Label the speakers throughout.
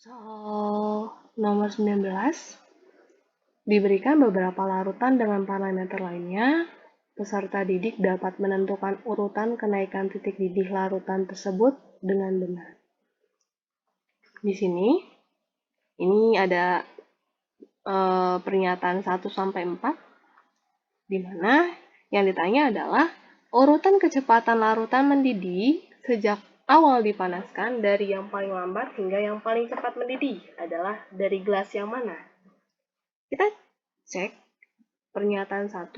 Speaker 1: Soal nomor 19, diberikan beberapa larutan dengan parameter lainnya. Peserta didik dapat menentukan urutan kenaikan titik didih larutan tersebut dengan benar. Di sini, ini ada pernyataan 1-4, di mana yang ditanya adalah urutan kecepatan larutan mendidih sejak awal dipanaskan dari yang paling lambat hingga yang paling cepat mendidih adalah dari gelas yang mana? Kita cek pernyataan 1.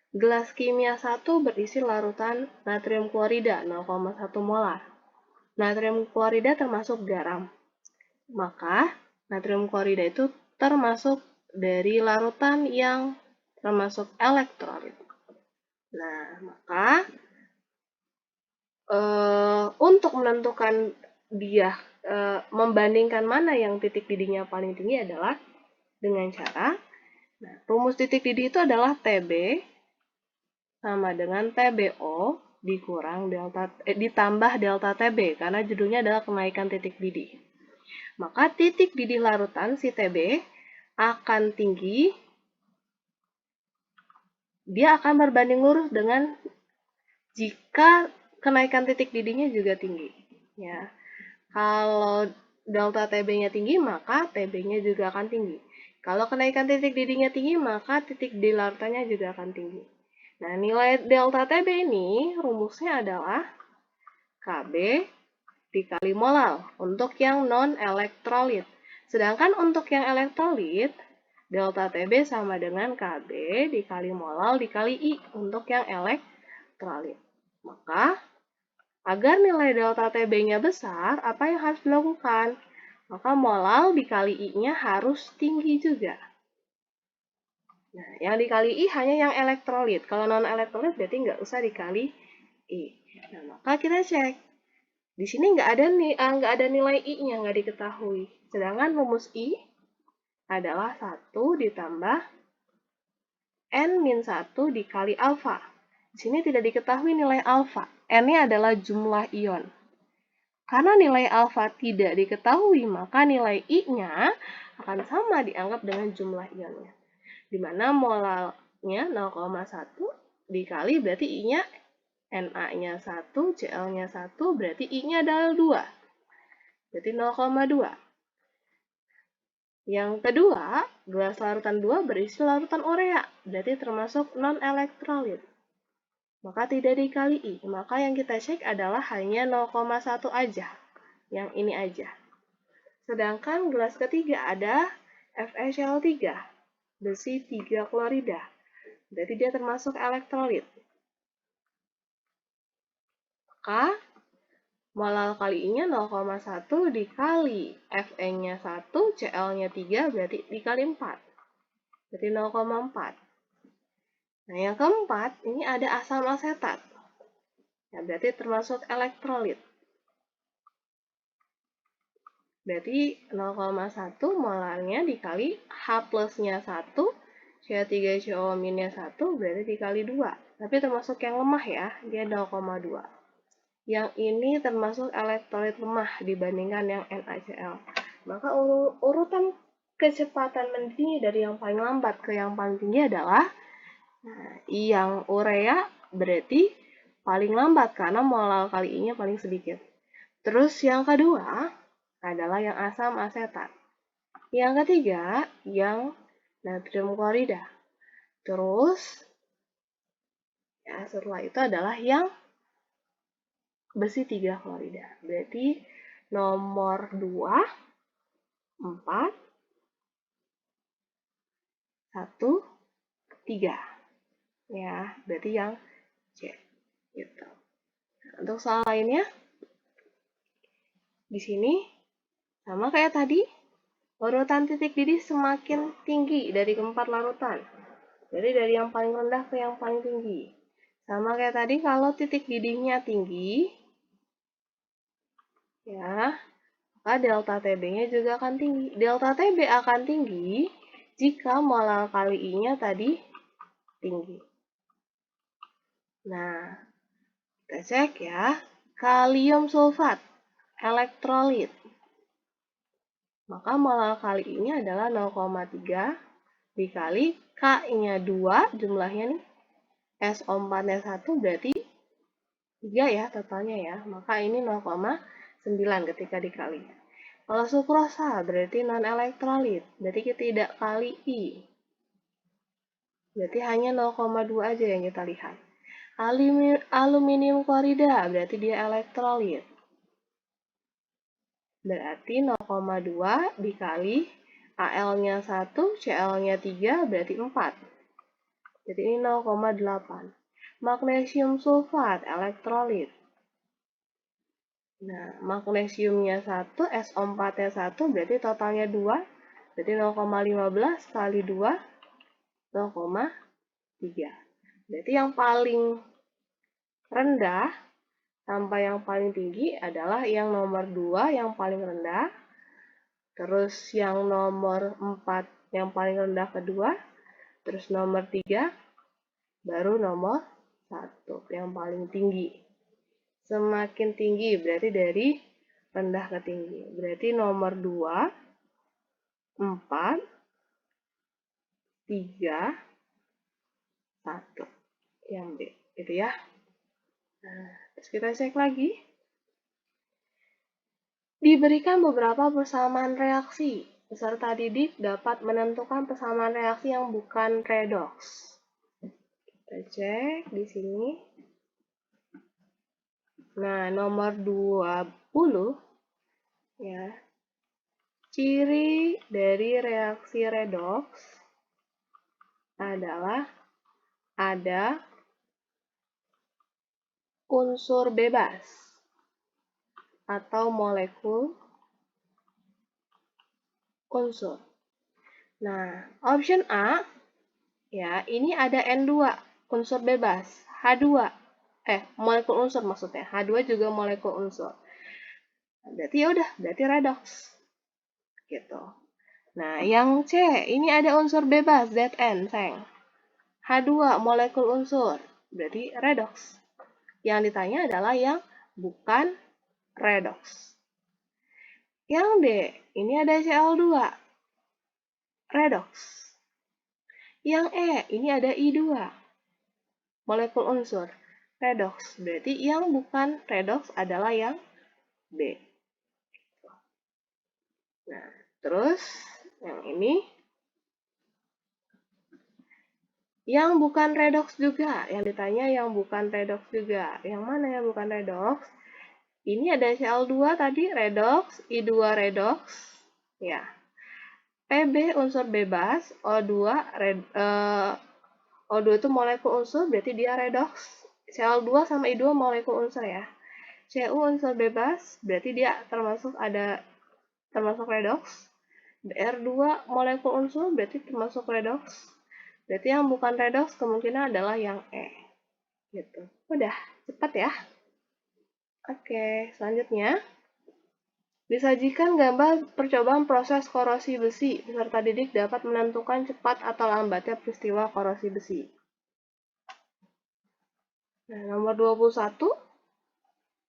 Speaker 1: Gelas kimia 1 berisi larutan natrium klorida 0,1 molar. Natrium klorida termasuk garam. Maka natrium klorida itu termasuk dari larutan yang termasuk elektrolit. Nah, maka untuk menentukan dia membandingkan mana yang titik didihnya paling tinggi adalah dengan cara, rumus titik didih itu adalah TB sama dengan TBO dikurang ditambah delta TB karena judulnya adalah kenaikan titik didih. Maka titik didih larutan si TB akan tinggi, dia akan berbanding lurus dengan jika kenaikan titik didihnya juga tinggi. Ya, kalau delta TB-nya tinggi, maka TB-nya juga akan tinggi. Kalau kenaikan titik didihnya tinggi, maka titik didih larutannya juga akan tinggi. Nah, nilai delta TB ini rumusnya adalah KB dikali molal untuk yang non-elektrolit. Sedangkan untuk yang elektrolit, delta TB sama dengan KB dikali molal dikali I untuk yang elektrolit. Maka, agar nilai delta TB-nya besar, apa yang harus dilakukan? Maka molal dikali I-nya harus tinggi juga. Nah, yang dikali I hanya yang elektrolit. Kalau non-elektrolit berarti nggak usah dikali I. Nah, maka kita cek. Di sini nggak ada nilai I-nya, nggak diketahui. Sedangkan rumus I adalah 1 ditambah N-1 dikali alfa. Di sini tidak diketahui nilai alfa. N-nya adalah jumlah ion. Karena nilai alfa tidak diketahui, maka nilai I-nya akan sama dianggap dengan jumlah ionnya. Di mana molalnya 0,1 dikali berarti I-nya Na-nya 1, Cl-nya 1, berarti I-nya adalah 2. Berarti 0,2. Yang kedua, gelas larutan 2 berisi larutan urea, berarti termasuk non-elektrolit. Maka tidak dikali I. Maka yang kita cek adalah hanya 0,1 aja. Yang ini aja. Sedangkan gelas ketiga ada FeCl3, besi 3 klorida. Berarti dia termasuk elektrolit. Maka molal kali I-nya 0,1 dikali Fe-nya 1, Cl-nya 3, berarti dikali 4. Berarti 0,4. Nah, yang keempat, ini ada asam asetat. Ya, berarti termasuk elektrolit. Berarti 0,1 molarnya dikali H plusnya 1, C3CO-nya 1, berarti dikali 2. Tapi termasuk yang lemah ya, dia 0,2. Yang ini termasuk elektrolit lemah dibandingkan yang NaCl. Maka urutan kecepatan mendidih dari yang paling lambat ke yang paling tinggi adalah yang urea berarti paling lambat karena molal kali I-nya paling sedikit. Terus yang kedua adalah yang asam asetat. Yang ketiga yang natrium klorida. Terus ya setelah itu adalah yang besi 3 klorida. Berarti nomor 2, 4, 1, 3. Ya, berarti yang C. Gitu. Untuk soal lainnya, di sini sama kayak tadi, urutan titik didih semakin tinggi dari keempat larutan. Jadi dari yang paling rendah ke yang paling tinggi. Sama kayak tadi, kalau titik didihnya tinggi, ya, maka delta TB-nya juga akan tinggi. Delta TB akan tinggi jika molal kali I-nya tadi tinggi. Nah, kita cek ya. Kalium sulfat, elektrolit. Maka molar kali ini adalah 0,3 dikali K-nya 2, jumlahnya nih, SO4-nya 1 berarti 3 ya totalnya ya. Maka ini 0,9 ketika dikali. Kalau sukrosa berarti non-elektrolit, berarti kita tidak kali I. Berarti hanya 0,2 aja yang kita lihat. Aluminium klorida berarti dia elektrolit. Berarti 0,2 dikali Al-nya 1, Cl-nya 3 berarti 4. Jadi ini 0,8. Magnesium sulfat elektrolit. Nah, magnesiumnya 1, SO4-nya 1 berarti totalnya 2. Berarti 0,15 kali 2 0,3. Berarti yang paling rendah sampai yang paling tinggi adalah yang nomor 2 yang paling rendah. Terus yang nomor 4 yang paling rendah kedua. Terus nomor 3 baru nomor 1 yang paling tinggi. Semakin tinggi berarti dari rendah ke tinggi. Berarti nomor 2, 4, 3, 1. Yang B. Gitu ya. Nah, terus kita cek lagi. Diberikan beberapa persamaan reaksi. Peserta didik dapat menentukan persamaan reaksi yang bukan redoks. Kita cek di sini. Nah, nomor 20 ya. Ciri dari reaksi redoks adalah ada unsur bebas atau molekul unsur. Nah, option A ya, ini ada N2 unsur bebas, H2 molekul unsur maksudnya. H2 juga molekul unsur. Berarti ya udah, berarti redoks. Gitu. Nah, yang C, ini ada unsur bebas Zn, sayang. H2 molekul unsur, berarti redoks. Yang ditanya adalah yang bukan redoks. Yang D, ini ada Cl2, redoks. Yang E, ini ada I2, molekul unsur, redoks. Berarti yang bukan redoks adalah yang B. Nah, terus yang ini yang bukan redoks juga. Yang ditanya yang bukan redoks juga. Yang mana yang bukan redoks? Ini ada Cl2 tadi redoks, I2 redoks. Ya. Pb unsur bebas, O2 O2 itu molekul unsur berarti dia redoks. Cl2 sama I2 molekul unsur ya. Cu unsur bebas berarti dia termasuk redoks. Br2 molekul unsur berarti termasuk redoks. Berarti yang bukan redoks kemungkinan adalah yang E. Gitu. Udah, cepat ya. Oke, selanjutnya. Disajikan gambar percobaan proses korosi besi. Peserta didik dapat menentukan cepat atau lambatnya peristiwa korosi besi. Nah, nomor 21.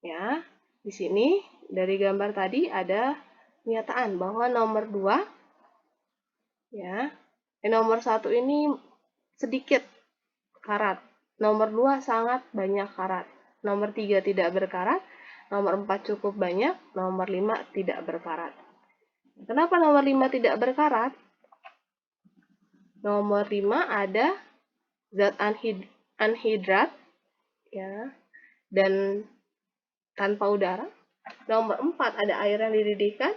Speaker 1: Ya, di sini dari gambar tadi ada pernyataan bahwa nomor 2 ya, nomor 1 ini sedikit karat. Nomor 2 sangat banyak karat. Nomor 3 tidak berkarat. Nomor 4 cukup banyak. Nomor 5 tidak berkarat. Kenapa nomor 5 tidak berkarat? Nomor 5 ada zat anhidrat ya, dan tanpa udara. Nomor 4 ada air yang dididihkan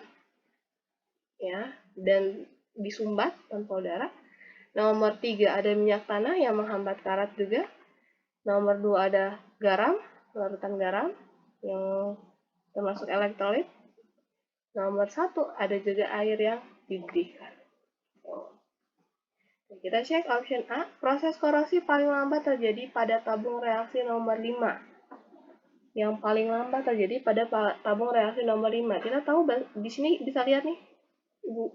Speaker 1: ya, dan disumbat tanpa udara. Nomor 3 ada minyak tanah yang menghambat karat juga. Nomor 2 ada garam, larutan garam yang termasuk elektrolit. Nomor 1 ada juga air yang dididihkan. Kita cek option A, proses korosi paling lambat terjadi pada tabung reaksi nomor 5. Yang paling lambat terjadi pada tabung reaksi nomor 5. Kita tahu di sini bisa lihat nih,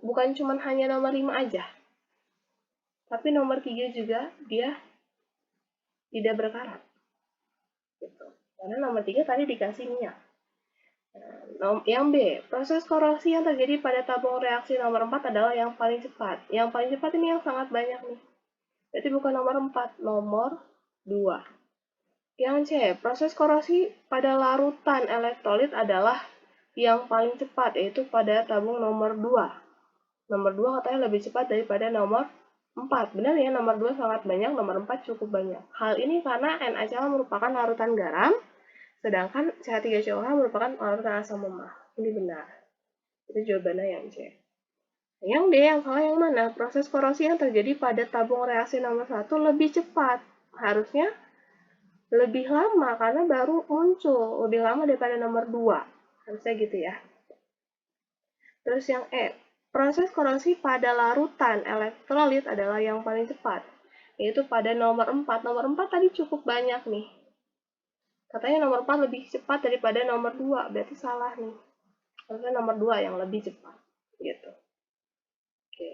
Speaker 1: bukan cuma hanya nomor 5 aja. Tapi nomor 3 juga dia tidak berkarat. Gitu. Karena nomor 3 tadi dikasih minyak. Nah, Yang B, proses korosi yang terjadi pada tabung reaksi nomor 4 adalah yang paling cepat. Yang paling cepat ini yang sangat banyak nih. Berarti bukan nomor 4, nomor 2. Yang C, proses korosi pada larutan elektrolit adalah yang paling cepat, yaitu pada tabung nomor 2. Nomor 2 katanya lebih cepat daripada nomor 4. Benar ya, nomor 2 sangat banyak, nomor 4 cukup banyak. Hal ini karena NaCl merupakan larutan garam, sedangkan CH3COH merupakan larutan asam lemah. Ini benar. Itu jawabannya yang C. Yang D, yang salah yang mana? Proses korosi yang terjadi pada tabung reaksi nomor 1 lebih cepat. Harusnya lebih lama karena baru muncul. Lebih lama daripada nomor 2. Harusnya gitu ya. Terus yang E, proses korosi pada larutan elektrolit adalah yang paling cepat, yaitu pada nomor 4. Nomor 4 tadi cukup banyak nih. Katanya nomor 4 lebih cepat daripada nomor 2, berarti salah nih. Harusnya nomor 2 yang lebih cepat, gitu. Oke.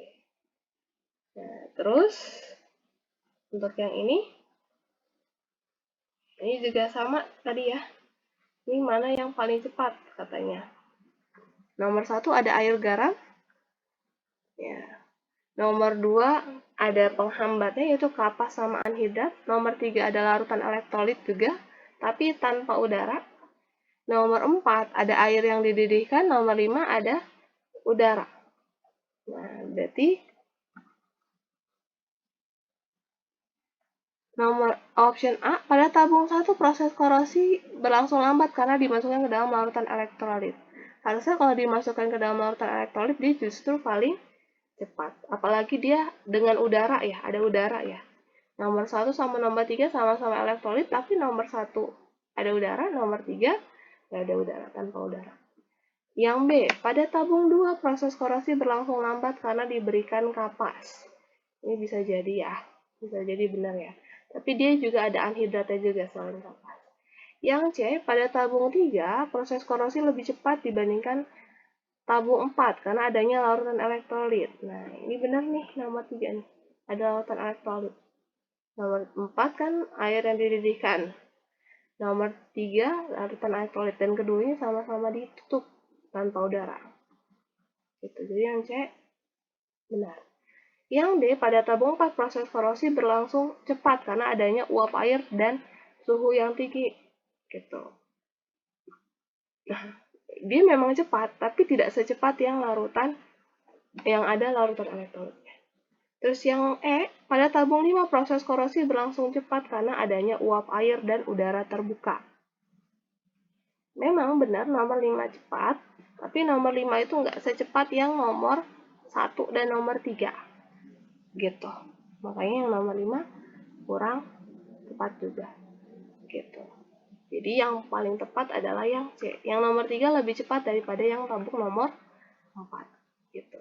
Speaker 1: Nah, terus untuk yang ini juga sama tadi ya. Ini mana yang paling cepat katanya. Nomor 1 ada air garam. Ya. Nomor 2 ada penghambatnya yaitu kapas sama anhidrat. Nomor 3 ada larutan elektrolit juga, tapi tanpa udara. Nomor 4 ada air yang dididihkan. Nomor 5 ada udara. Nah, berarti nomor option A, pada tabung 1 proses korosi berlangsung lambat karena dimasukkan ke dalam larutan elektrolit. Harusnya kalau dimasukkan ke dalam larutan elektrolit dia justru paling cepat. Apalagi dia dengan udara ya, ada udara ya. Nomor 1 sama nomor 3 sama-sama elektrolit, tapi nomor 1 ada udara, nomor 3 nggak ada udara, tanpa udara. Yang B, pada tabung 2 proses korosi berlangsung lambat karena diberikan kapas. Ini bisa jadi ya, bisa jadi benar ya. Tapi dia juga ada anhidratnya juga selain kapas. Yang C, pada tabung 3 proses korosi lebih cepat dibandingkan tabung 4 karena adanya larutan elektrolit. Nah, ini benar nih nomor 3 nih. Ada larutan elektrolit. Nomor 4 kan air yang dididihkan. Nomor 3 larutan elektrolit dan keduanya sama-sama ditutup tanpa udara. Gitu. Jadi yang C benar. Yang D, pada tabung 4 proses korosi berlangsung cepat karena adanya uap air dan suhu yang tinggi. Gitu. Nah, dia memang cepat, tapi tidak secepat yang ada larutan elektrolit. Terus yang E, pada tabung 5 proses korosi berlangsung cepat karena adanya uap air dan udara terbuka. Memang benar nomor 5 cepat, tapi nomor 5 itu nggak secepat yang nomor 1 dan nomor 3. Gitu. Makanya yang nomor 5 kurang tepat juga. Gitu. Jadi yang paling tepat adalah yang C. Yang nomor 3 lebih cepat daripada yang tabung nomor 4. Gitu.